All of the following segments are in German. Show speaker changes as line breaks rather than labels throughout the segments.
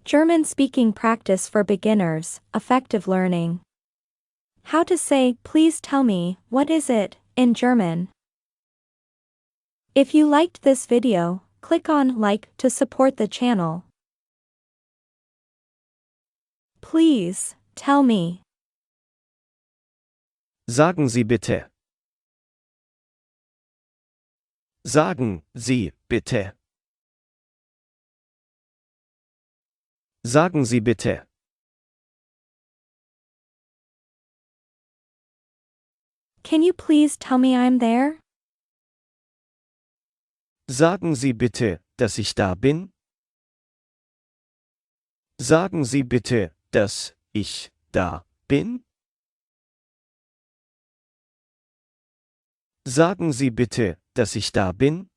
German speaking practice for beginners, effective learning. How to say, please tell me, what is it, in German. If you liked this video, click on like to support the channel. Please, tell me.
Sagen Sie bitte. Sagen Sie bitte. Sagen Sie bitte.
Can you please tell me I'm there?
Sagen Sie bitte, dass ich da bin? Sagen Sie bitte, dass ich da bin? Sagen Sie bitte, dass ich da bin?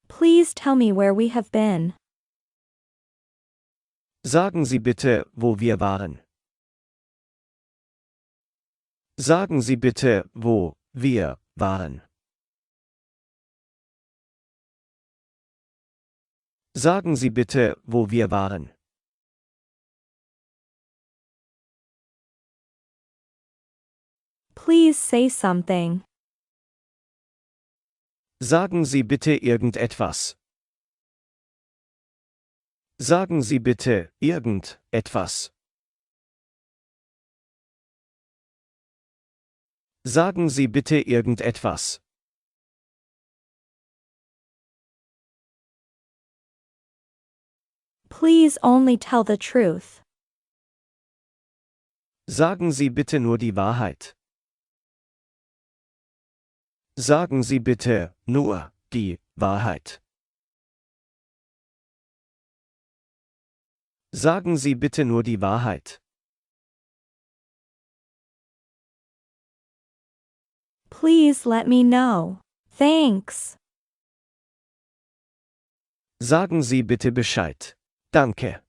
Please tell me where we have been.
Sagen Sie bitte, wo wir waren. Sagen Sie bitte, wo wir waren. Sagen Sie bitte, wo wir waren.
Please say something.
Sagen Sie bitte irgendetwas. Sagen Sie bitte irgendetwas. Sagen Sie bitte irgendetwas.
Please only tell the truth.
Sagen Sie bitte nur die Wahrheit. Sagen Sie bitte nur die Wahrheit. Sagen Sie bitte nur die Wahrheit.
Please let me know. Thanks.
Sagen Sie bitte Bescheid. Danke.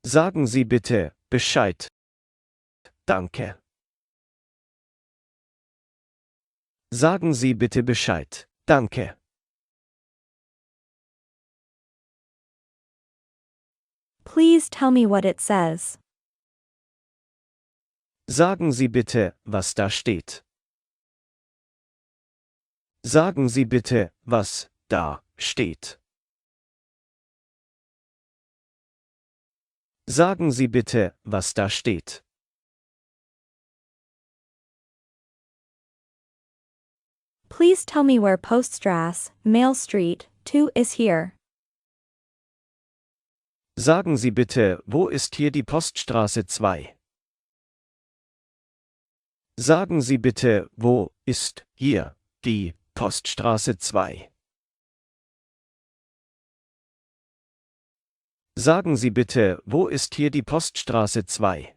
Sagen Sie bitte Bescheid. Danke. Sagen Sie bitte Bescheid. Danke.
Please tell me what it says.
Sagen Sie bitte, was da steht. Sagen Sie bitte, was da steht. Sagen Sie bitte, was da steht.
Please tell me where Poststrasse, Mail Street, 2 is here.
Sagen Sie bitte, wo ist hier die Poststraße 2? Sagen Sie bitte, wo ist hier die Poststraße 2? Sagen Sie bitte, wo ist hier die Poststraße 2?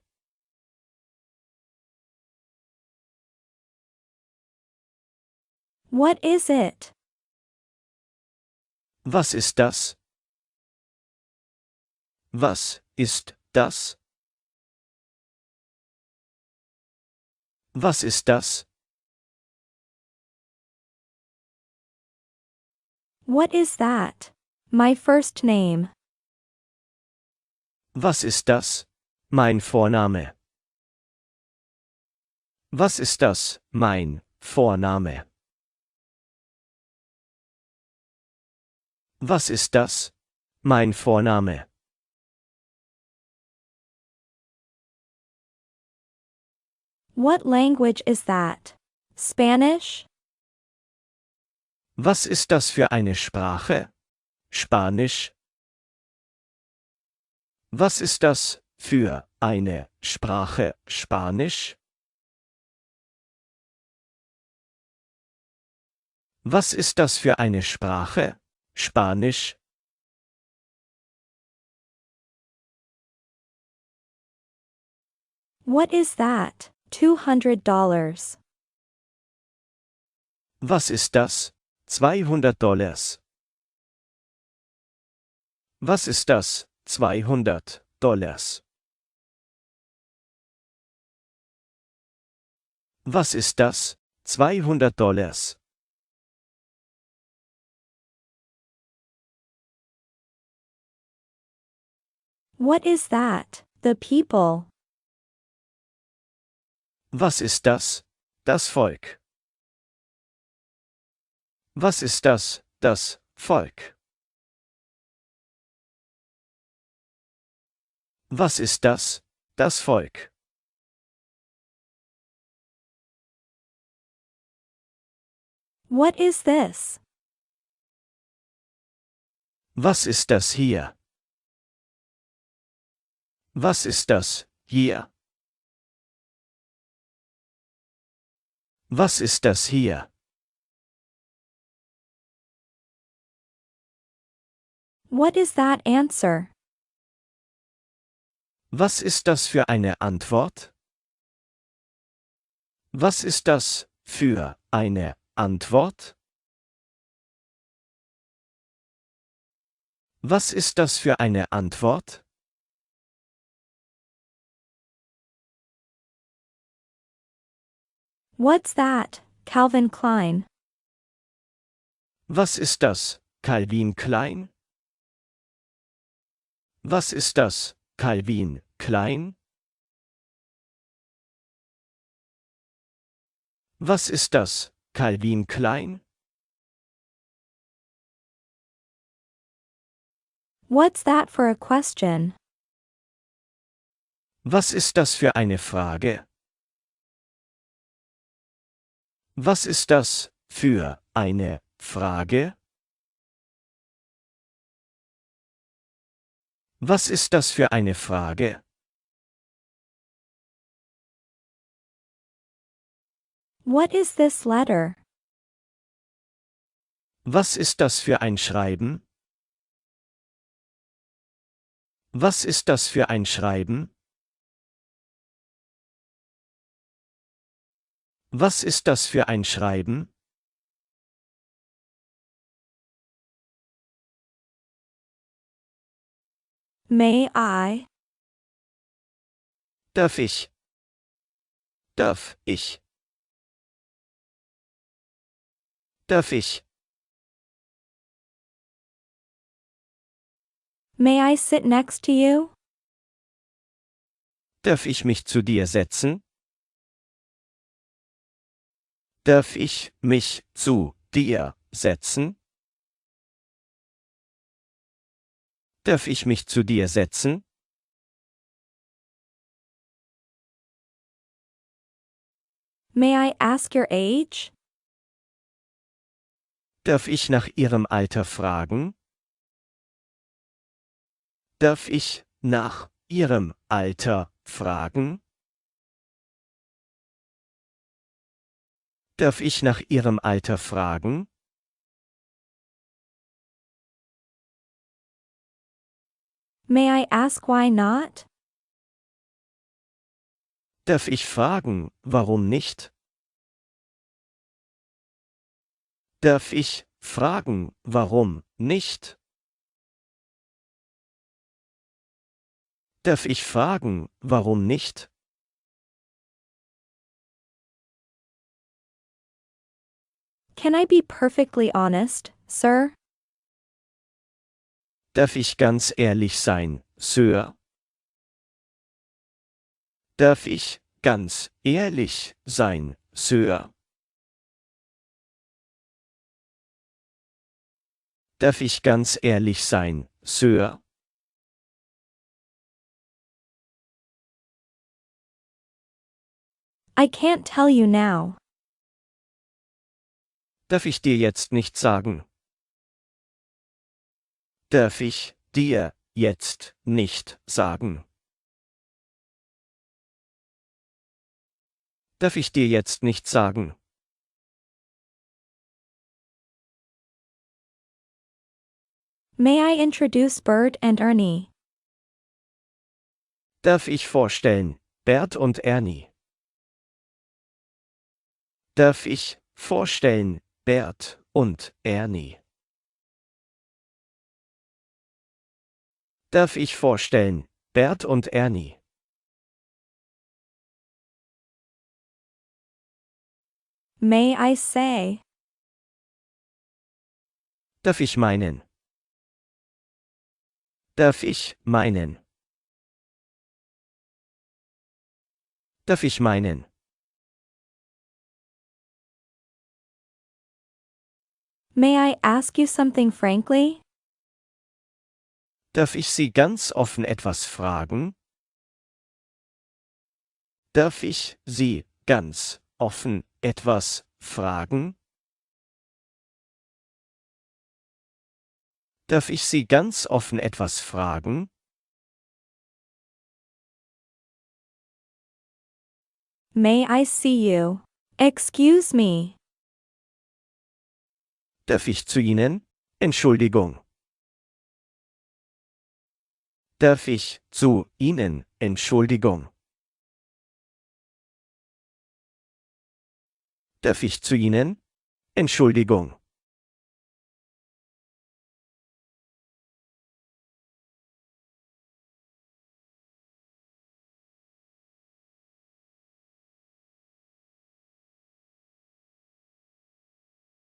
What is it?
Was ist das? Was ist das? Was ist das?
What is that? My first name.
Was ist das? Mein Vorname. Was ist das? Mein Vorname. Was ist das? Mein Vorname.
What language is that? Spanish?
Was ist das für eine Sprache? Spanisch? Was ist das für eine Sprache? Spanisch? Was ist das für eine Sprache? Spanisch?
What is that? $200.
Was ist das? $200. Was ist das? $200. Was ist das? $200.
What is that? The people.
Was ist das? Das Volk. Was ist das? Das Volk. Was ist das? Das Volk.
What is this?
Was ist das hier? Was ist das hier? Was ist das hier?
What is that answer?
Was ist das für eine Antwort? Was ist das für eine Antwort? Was ist das für eine Antwort?
What's that? Calvin Klein.
Was ist das, Calvin Klein? Was ist das, Calvin Klein? Was ist das, Calvin Klein?
What's that for a question?
Was ist das für eine Frage? Was ist das für eine Frage? Was ist das für eine Frage?
What is this letter?
Was ist das für ein Schreiben? Was ist das für ein Schreiben? Was ist das für ein Schreiben?
May I?
Darf ich? Darf ich? Darf ich?
May I sit next to you?
Darf ich mich zu dir setzen? Darf ich mich zu dir setzen? Darf ich mich zu dir setzen?
May I ask your age?
Darf ich nach ihrem Alter fragen? Darf ich nach ihrem Alter fragen? Darf ich nach ihrem Alter fragen?
May I ask why not?
Darf ich fragen, warum nicht? Darf ich fragen, warum nicht? Darf ich fragen, warum nicht?
Can I be perfectly honest, sir?
Darf ich ganz ehrlich sein, Sir? Darf ich ganz ehrlich sein, Sir? Darf ich ganz ehrlich sein, Sir?
I can't tell you now.
Darf ich dir jetzt nicht sagen? Darf ich dir jetzt nicht sagen? Darf ich dir jetzt nicht sagen?
May I introduce Bert and Ernie?
Darf ich vorstellen, Bert und Ernie? Darf ich vorstellen, Bert und Ernie? Darf ich vorstellen, Bert und Ernie?
May I say?
Darf ich meinen? Darf ich meinen? Darf ich meinen?
May I ask you something frankly?
Darf ich Sie ganz offen etwas fragen? Darf ich Sie ganz offen etwas fragen? Darf ich Sie ganz offen etwas fragen?
May I see you? Excuse me.
Darf ich zu Ihnen? Entschuldigung. Darf ich zu Ihnen? Entschuldigung. Darf ich zu Ihnen? Entschuldigung.